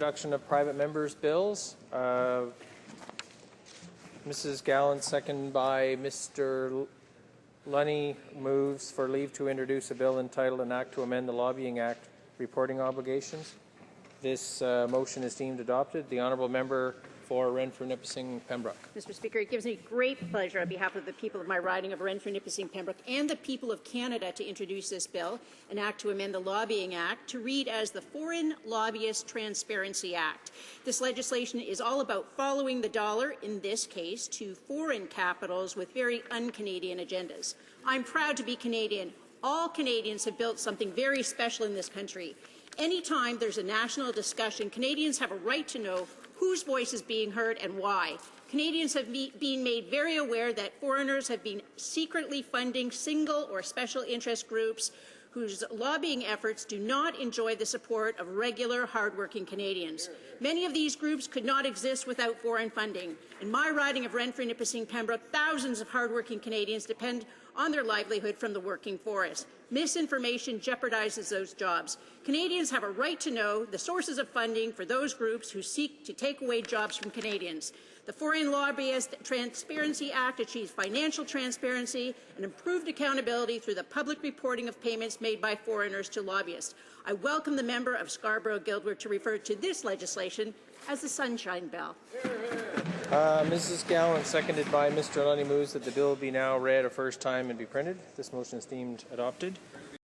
introduction of private members' bills. Mrs. Gallant, seconded by Mr. Lunny, moves for leave to introduce a bill entitled An Act to Amend the Lobbying Act Reporting Obligations. This motion is deemed adopted. The honourable member for Renfrew-Nipissing-Pembroke. Mr. Speaker, it gives me great pleasure on behalf of the people of my riding of Renfrew-Nipissing-Pembroke and the people of Canada to introduce this bill, an act to amend the Lobbying Act, to read as the Foreign Lobbyist Transparency Act. This legislation is all about following the dollar, in this case, to foreign capitals with very un-Canadian agendas. I'm proud to be Canadian. All Canadians have built something very special in this country. Anytime there's a national discussion, Canadians have a right to know whose voice is being heard and why. Canadians have been made very aware that foreigners have been secretly funding single or special interest groups whose lobbying efforts do not enjoy the support of regular, hardworking Canadians. Many of these groups could not exist without foreign funding. In my riding of Renfrew-Nipissing-Pembroke, thousands of hardworking Canadians depend on their livelihood from the working forest. Misinformation jeopardizes those jobs. Canadians have a right to know the sources of funding for those groups who seek to take away jobs from Canadians. The Foreign Lobbyist Transparency Act achieves financial transparency and improved accountability through the public reporting of payments made by foreigners to lobbyists. I welcome the member of Scarborough-Guildwood to refer to this legislation as the Sunshine Bill. Mrs. Gallant, seconded by Mr. Lunny, moves that the bill be now read a first time and be printed. This motion is deemed adopted.